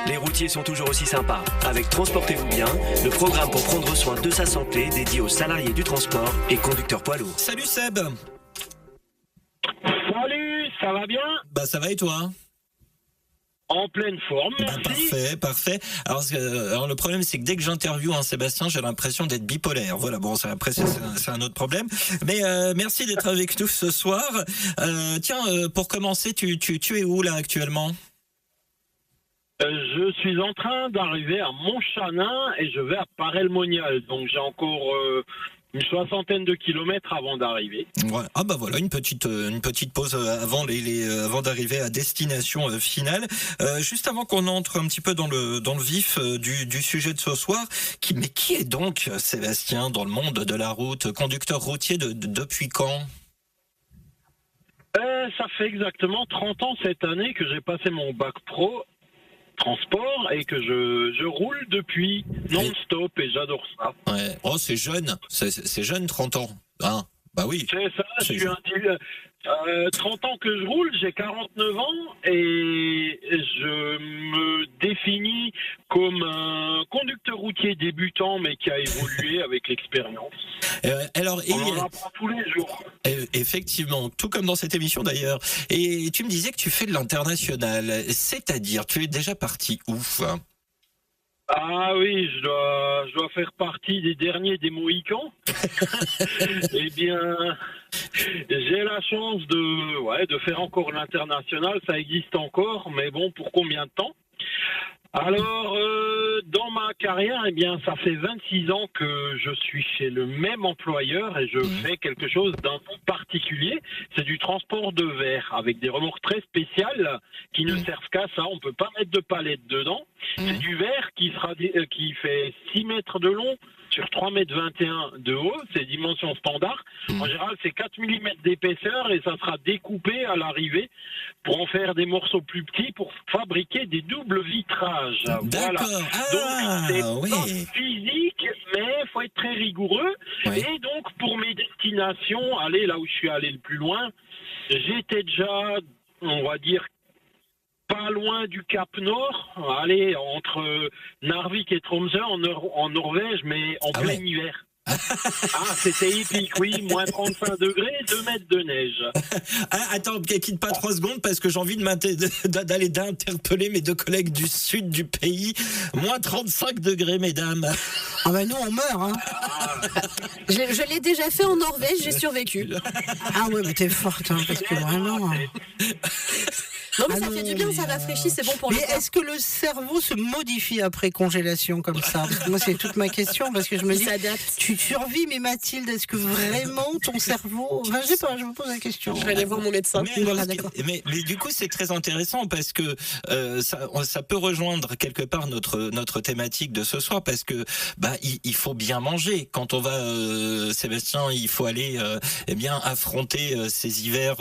Les routiers sont toujours aussi sympas. Avec Transportez-vous bien, le programme pour prendre soin de sa santé dédié aux salariés du transport et conducteurs poids lourds. Salut Seb. Salut, ça va bien? Bah ça va et toi? En pleine forme, merci. Parfait. Alors le problème c'est que dès que j'interviewe un Sébastien, j'ai l'impression d'être bipolaire. Voilà, bon, après c'est un autre problème. Mais merci d'être avec nous ce soir. Pour commencer, tu es où là actuellement? Je suis en train d'arriver à Montchanin et je vais à Paray-le-Monial. Donc j'ai encore une 60aine de kilomètres avant d'arriver. Ouais. Ah bah voilà, une petite pause avant avant d'arriver à destination finale. Juste avant qu'on entre un petit peu dans le vif du sujet de ce soir, qui est donc Sébastien dans le monde de la route, conducteur routier depuis quand? Ça fait exactement 30 ans cette année que j'ai passé mon bac pro transport et que je roule depuis non-stop et j'adore ça. Ouais. Oh, c'est jeune, c'est jeune, 30 ans. Hein? Bah oui. C'est ça, je suis 30 ans que je roule, j'ai 49 ans et je me définis comme un conducteur routier débutant mais qui a évolué avec l'expérience. On en apprend tous les jours. Effectivement, tout comme dans cette émission d'ailleurs. Et tu me disais que tu fais de l'international, c'est-à-dire tu es déjà parti où? Ah oui, je dois faire partie des derniers des Mohicans. Eh bien, j'ai la chance de faire encore l'international, ça existe encore, mais bon, pour combien de temps? Alors, dans ma carrière, eh bien, ça fait 26 ans que je suis chez le même employeur et je fais quelque chose d'un peu particulier. C'est du transport de verre avec des remorques très spéciales qui ne servent qu'à ça. On peut pas mettre de palettes dedans. C'est du verre qui fait 6 mètres de long sur 3 mètres 21 de haut, c'est dimension standard. En général, c'est 4 mm d'épaisseur et ça sera découpé à l'arrivée pour en faire des morceaux plus petits pour fabriquer des doubles vitrages. D'accord. Voilà. Donc, c'est pas physique, mais il faut être très rigoureux. Ouais. Et donc, pour mes destinations, aller là où je suis allé le plus loin, j'étais déjà, on va dire, pas loin du Cap Nord, entre Narvik et Tromsø en Norvège, mais en plein hiver. C'était épique, oui, moins 35 degrés, 2 mètres de neige. Attends, quitte pas 3 secondes parce que j'ai envie d'aller d'interpeller mes deux collègues du sud du pays. Moins 35 degrés, mesdames. Ah bah nous on meurt, hein. Je l'ai déjà fait en Norvège, j'ai survécu. Ah ouais, mais t'es forte, hein, parce que vraiment... Non mais ça fait du bien, ça rafraîchit, c'est bon pour le Mais corps. est-ce que le cerveau se modifie après congélation comme ça? Parce que moi c'est toute ma question, parce que je me dis, tu survis, mais Mathilde, est-ce que vraiment ton cerveau... Enfin, je sais pas, je me pose la question. Je vais aller voir mon médecin. Mais du coup c'est très intéressant parce que ça peut rejoindre quelque part notre thématique de ce soir, parce que il faut bien manger. Quand on va, Sébastien, il faut aller affronter ces hivers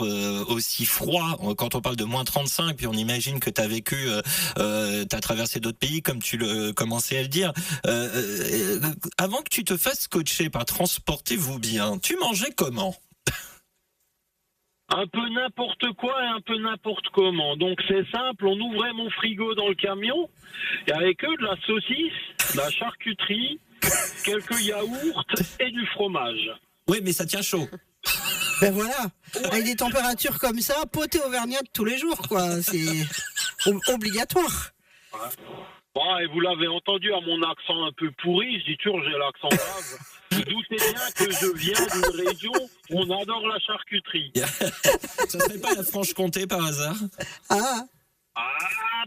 aussi froids. Quand on parle de moins 35, puis on imagine que tu as vécu, t'as traversé d'autres pays comme tu le commençais à le dire. Avant que tu te fasses coacher par Transportez-vous bien, tu mangeais comment? Un peu n'importe quoi et un peu n'importe comment. Donc c'est simple, on ouvrait mon frigo dans le camion, et avec eux de la saucisse, de la charcuterie, quelques yaourts et du fromage. Oui, mais ça tient chaud. Ben voilà, avec des températures comme ça, poté auvergnat tous les jours, quoi. C'est obligatoire. Bon, et vous l'avez entendu à mon accent un peu pourri, je dis toujours j'ai l'accent grave. Vous doutez bien que je viens d'une région où on adore la charcuterie. Ça serait pas la Franche-Comté par hasard?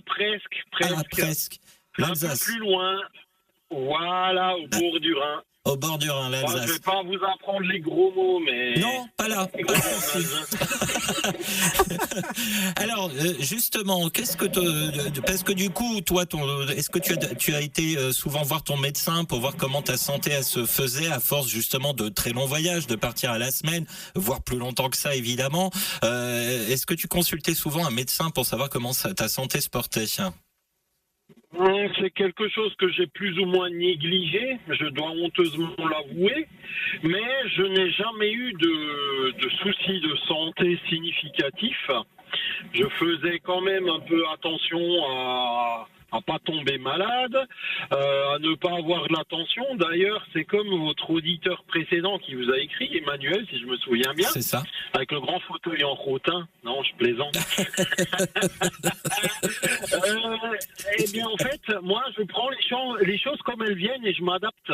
Presque. Presque. Un peu plus loin, voilà, au bord du Rhin. Au bord du Rhin, l'Alsace. Je vais pas vous apprendre les gros mots, mais... Non, pas là. Alors, justement, parce que du coup, toi, est-ce que tu as été souvent voir ton médecin pour voir comment ta santé elle se faisait à force justement de très longs voyages, de partir à la semaine, voire plus longtemps que ça, évidemment. Est-ce que tu consultais souvent un médecin pour savoir comment ta santé se portait? C'est quelque chose que j'ai plus ou moins négligé, je dois honteusement l'avouer, mais je n'ai jamais eu de soucis de santé significatifs. Je faisais quand même un peu attention à à pas tomber malade, à ne pas avoir de la tension. D'ailleurs, c'est comme votre auditeur précédent qui vous a écrit, Emmanuel, si je me souviens bien. C'est ça. Avec le grand fauteuil en rotin. Non, je plaisante. Eh bien, en fait, moi, je prends les choses comme elles viennent et je m'adapte.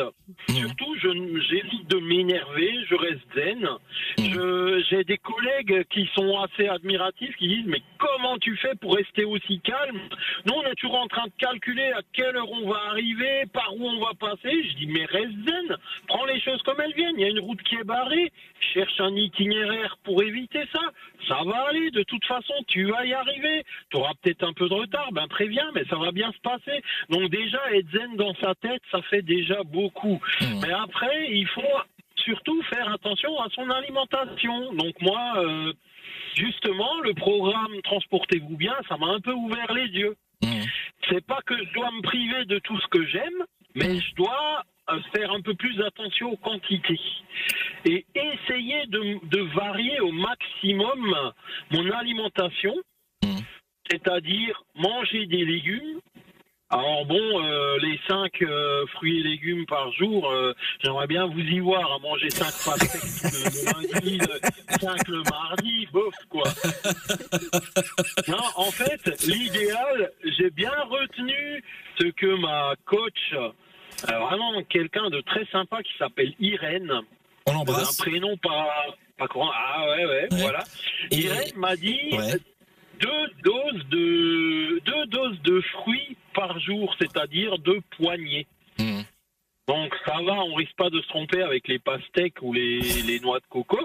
Surtout, j'évite de m'énerver, je reste zen. J'ai des collègues qui sont assez admiratifs, qui disent « Mais comment tu fais pour rester aussi calme ? Nous, on est toujours en train de calculer à quelle heure on va arriver, par où on va passer. » Je dis « Mais reste zen, prends les choses comme elles viennent. Il y a une route qui est barrée, cherche un itinéraire pour éviter ça. Ça va aller, de toute façon, tu vas y arriver. Tu auras peut-être un peu de retard, ben préviens, mais ça va bien se passer. » Donc déjà, être zen dans sa tête, ça fait déjà beaucoup. Mais après, il faut surtout faire attention à son alimentation. Donc moi, justement, le programme Transportez-vous bien, ça m'a un peu ouvert les yeux. C'est pas que je dois me priver de tout ce que j'aime, mais je dois faire un peu plus attention aux quantités et essayer de varier au maximum mon alimentation, c'est-à-dire manger des légumes. Alors bon, les 5 fruits et légumes par jour, j'aimerais bien vous y voir à manger 5 pastèques le lundi, 5 le mardi, bof quoi. Non, en fait, l'idéal, j'ai bien retenu ce que ma coach, vraiment quelqu'un de très sympa qui s'appelle Irène. On l'embrasse. Un prénom pas courant. Ah ouais, voilà. Et Irène m'a dit... Ouais. 2 doses de fruits par jour, c'est-à-dire 2 poignées. Donc ça va, on risque pas de se tromper avec les pastèques ou les noix de coco.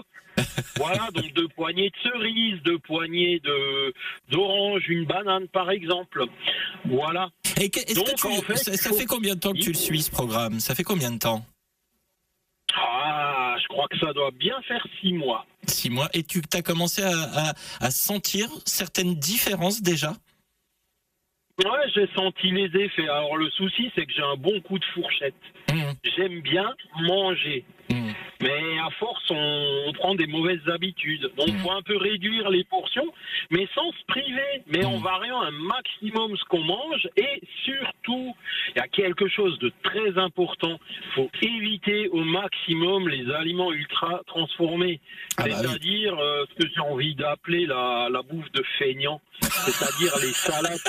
Voilà, donc 2 poignées de cerises, 2 poignées d'orange, une banane par exemple. Voilà. Et ça fait combien de temps que tu le suis, ce programme ? Ça fait combien de temps ? Ah, je crois que ça doit bien faire 6 mois. 6 mois. Et tu as commencé à sentir certaines différences déjà ? Ouais, j'ai senti les effets. Alors le souci, c'est que j'ai un bon coup de fourchette. J'aime bien manger. Mais à force, on prend des mauvaises habitudes. Donc, il faut un peu réduire les portions, mais sans se priver, mais en variant un maximum ce qu'on mange. Et surtout, il y a quelque chose de très important. Il faut éviter au maximum les aliments ultra transformés. C'est-à-dire ce que j'ai envie d'appeler la bouffe de feignant. C'est-à-dire les salades.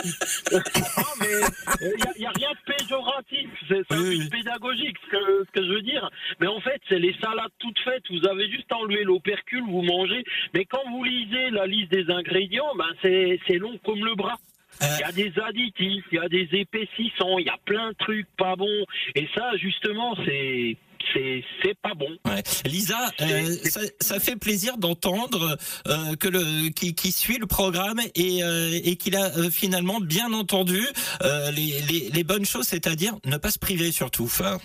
Mais il n'y a rien de péjoratif. C'est un but pédagogique, ce que je veux dire. Mais en fait, c'est les salades toutes faites. Vous avez juste à enlever l'opercule, vous mangez. Mais quand vous lisez la liste des ingrédients, ben c'est long comme le bras. Il y a des additifs, il y a des épaississants, il y a plein de trucs pas bons. Et ça, justement, c'est pas bon. Ouais. Lisa, ça fait plaisir d'entendre qui suit le programme et qu'il a finalement bien entendu les bonnes choses, c'est-à-dire ne pas se priver surtout. Enfin,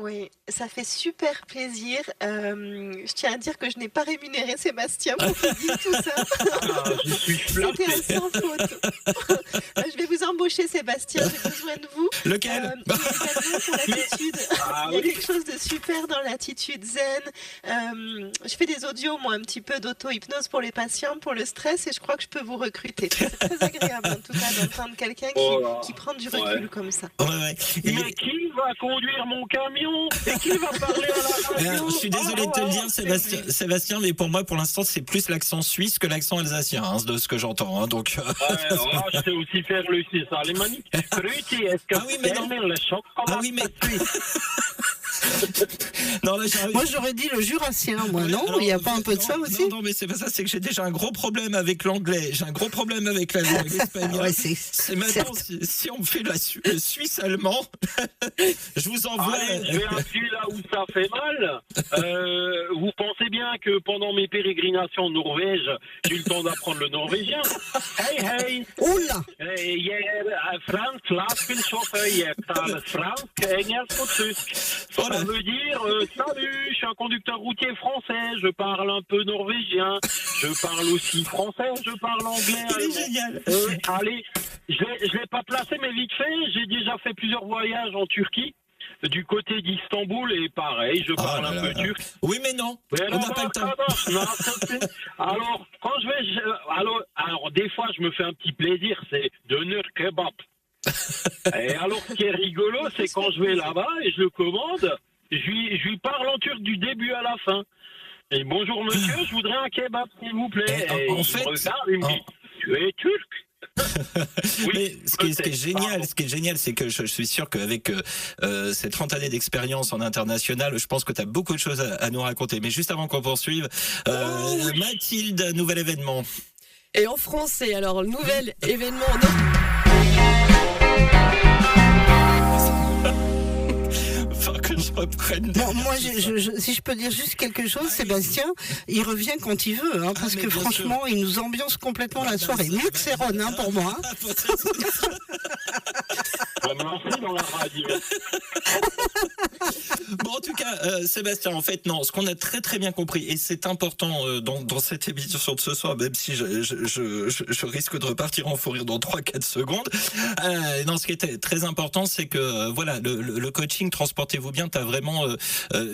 oui, ça fait super plaisir. Je tiens à dire que je n'ai pas rémunéré Sébastien pour qu'il dise tout ça. Je suis flatté. C'était un sans faute. Je vais vous embaucher, Sébastien. J'ai besoin de vous. Lequel également pour l'attitude. Il y a quelque chose de super dans l'attitude zen. Je fais des audios, moi, un petit peu d'auto-hypnose pour les patients, pour le stress, et je crois que je peux vous recruter. C'est très agréable, en tout cas, d'entendre quelqu'un qui prend du recul comme ça. Ouais. Mais qui va conduire mon camion? Et qui va parler à la radio? Je suis désolé de te le dire, Sébastien, mais pour moi, pour l'instant, c'est plus l'accent suisse que l'accent alsacien, de ce que j'entends. Hein, donc. Je sais aussi faire le suisse alémanique. Ruti, est-ce que le choc? Ah oui, mais. Non, là, moi j'aurais dit le jurassien, moi. Ouais, non, il n'y a pas un peu de ça aussi? Non, mais c'est pas ça, c'est que j'ai déjà un gros problème avec l'anglais, j'ai un gros problème avec la langue espagnole. Ouais, c'est maintenant, si on me fait le suisse allemand, je vous envoie. Allez, je vais appuyer là où ça fait mal. Vous pensez bien que pendant mes pérégrinations en Norvège, j'ai eu le temps d'apprendre le norvégien. Hey! Oula! Fransk, lastbilschauffeur, jeg taler fransk, engelsk og tysk. Ça veut dire, salut, je suis un conducteur routier français, je parle un peu norvégien, je parle aussi français, je parle anglais. Il est génial. Allez, je l'ai pas placé, mais vite fait, j'ai déjà fait plusieurs voyages en Turquie. Du côté d'Istanbul, et pareil, je parle un peu turc. Oui, mais non, on n'a pas le temps. Alors, quand je vais... Alors, des fois, je me fais un petit plaisir, c'est döner kebab. Et alors, ce qui est rigolo, c'est quand je vais là-bas et je le commande, je lui parle en turc du début à la fin. Et bonjour monsieur, je voudrais un kebab, s'il vous plaît. Et en il fait, me regarde, il me dit, tu es turc? Oui, mais ce qui est génial, c'est que je suis sûr qu'avec ces 30 années d'expérience en international, je pense que tu as beaucoup de choses à nous raconter. Mais juste avant qu'on poursuive, Mathilde, nouvel événement. Et en français, alors, nouvel événement. Enfin, que je reprenne. Bon, moi, si je peux dire juste quelque chose, Sébastien, il revient quand il veut, hein, parce que franchement, il nous ambiance complètement la soirée. Mieux que Céron, hein, pour moi. On va me lancer dans la radio. Bon, en tout cas, Sébastien, en fait, non, ce qu'on a très très bien compris, et c'est important dans cette émission de ce soir, même si je risque de repartir en fou rire dans 3-4 secondes, non, ce qui était très important, c'est que voilà, le coaching, transportez-vous bien, t'as vraiment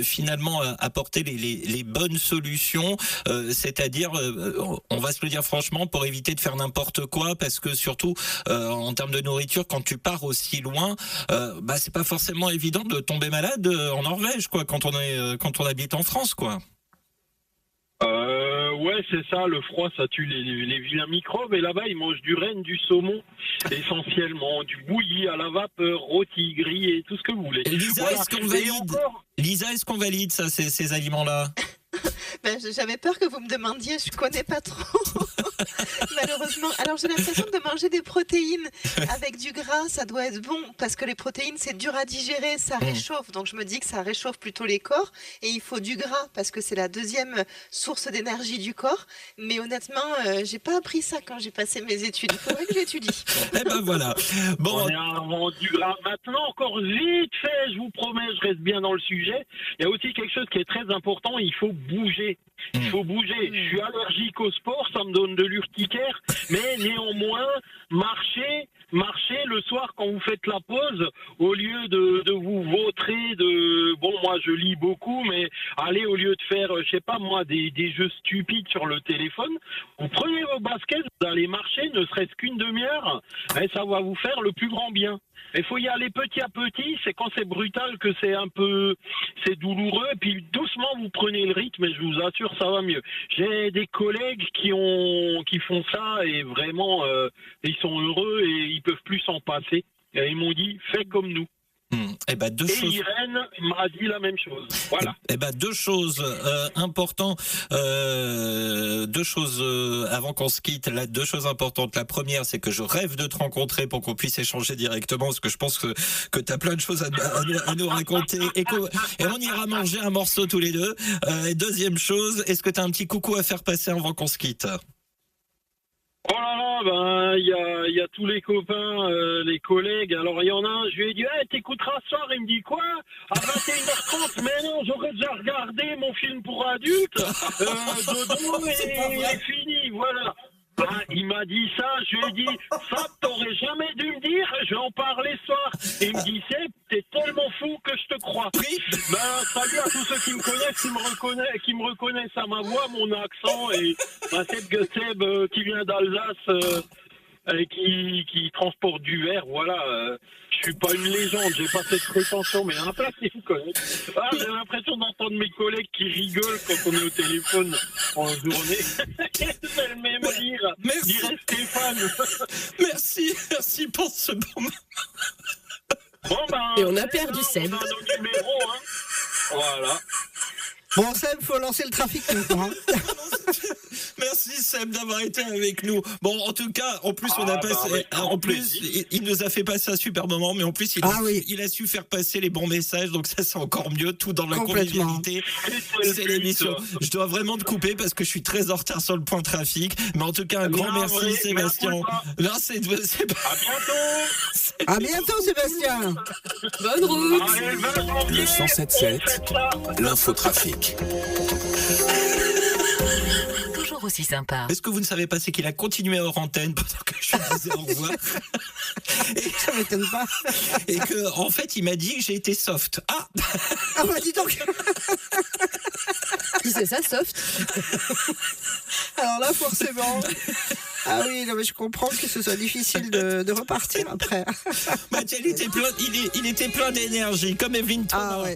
finalement apporté les bonnes solutions, c'est-à-dire, on va se le dire franchement, pour éviter de faire n'importe quoi, parce que surtout, en termes de nourriture, quand tu pars aussi loin, c'est pas forcément évident de tomber malade en Norvège, quoi, quand on habite en France, quoi. Ouais, c'est ça, le froid, ça tue les vilains microbes, et là-bas, ils mangent du renne, du saumon, essentiellement, du bouilli à la vapeur, rôti, grillé, tout ce que vous voulez. Lisa, voilà. Est-ce qu'on valide ça, ces aliments-là? J'avais peur que vous me demandiez, je connais pas trop. Malheureusement. Alors j'ai l'impression de manger des protéines avec du gras, ça doit être bon parce que les protéines c'est dur à digérer, ça réchauffe. Donc je me dis que ça réchauffe plutôt les corps et il faut du gras parce que c'est la deuxième source d'énergie du corps. Mais honnêtement, j'ai pas appris ça quand j'ai passé mes études. Il faudrait que j'étudie. Eh ben voilà. Bon. On est avant du gras. Maintenant, encore vite fait, je vous promets, je reste bien dans le sujet. Il y a aussi quelque chose qui est très important, il faut bouger. Il faut bouger. Je suis allergique au sport, ça me donne de l'urticaire, mais néanmoins, marcher le soir quand vous faites la pause, au lieu de vous vautrer bon, moi je lis beaucoup, mais allez, au lieu de faire, je sais pas moi, des jeux stupides sur le téléphone, vous prenez vos baskets, vous allez marcher, ne serait-ce qu'une demi-heure, et ça va vous faire le plus grand bien. Il faut y aller petit à petit, c'est quand c'est brutal que c'est douloureux, et puis doucement vous prenez le rythme et je vous assure ça va mieux. J'ai des collègues qui font ça et vraiment ils sont heureux et ils peuvent plus s'en passer. Et ils m'ont dit fais comme nous. Et Irène m'a dit la même chose. Voilà. Deux choses importantes. Deux choses avant qu'on se quitte. Là, deux choses importantes. La première, c'est que je rêve de te rencontrer pour qu'on puisse échanger directement, parce que je pense que t'as plein de choses à nous raconter et on ira manger un morceau tous les deux. Et deuxième chose, est-ce que t'as un petit coucou à faire passer avant qu'on se quitte? Oh là là, il y a tous les copains, les collègues. Alors il y en a un, je lui ai dit t'écouteras ce soir. Il me dit quoi? À 21h30? Mais non, j'aurais déjà regardé mon film pour adultes. Dodo et fini, voilà. Il m'a dit ça, je lui ai dit ça, t'aurais jamais dû me dire, je vais en parler ce soir. Et il me dit t'es tellement fou que je te crois. Salut à tous ceux qui me connaissent, qui me reconnaissent à ma voix, mon accent et Seb qui vient d'Alsace et qui transporte du verre, voilà. Je suis pas une légende, j'ai pas cette prétention, mais il y en a plein qui me connaissent. J'ai l'impression d'entendre mes collègues qui rigolent quand on est au téléphone en journée. C'est le même rire. Merci. Dirait Stéphane. Merci pour ce bon et on a perdu Seb. On a nos numéros, hein. Voilà. Bon, Seb, faut lancer le trafic maintenant. Merci Seb d'avoir été avec nous. Bon, en tout cas, en plus on a passé, il nous a fait passer un super moment, mais en plus il a su faire passer les bons messages, donc ça c'est encore mieux, tout dans la convivialité. C'est l'émission. Je dois vraiment te couper parce que je suis très en retard sur le point trafic, mais en tout cas un grand merci Sébastien. Là c'est À bientôt. À bientôt Sébastien. Bonne route. Le 107.7, l'infotrafic. Toujours aussi sympa. Est-ce que vous ne savez pas, c'est qu'il a continué hors antenne pendant que je lui disais au revoir. Ça m'étonne pas. Et que, en fait, il m'a dit que j'ai été soft. Ah bah dis donc. C'est ça, soft. Alors là, forcément. Ah oui, non, mais je comprends que ce soit difficile de repartir après. Mathieu, il était plein d'énergie, comme Evelyne Thomas. Ah ouais.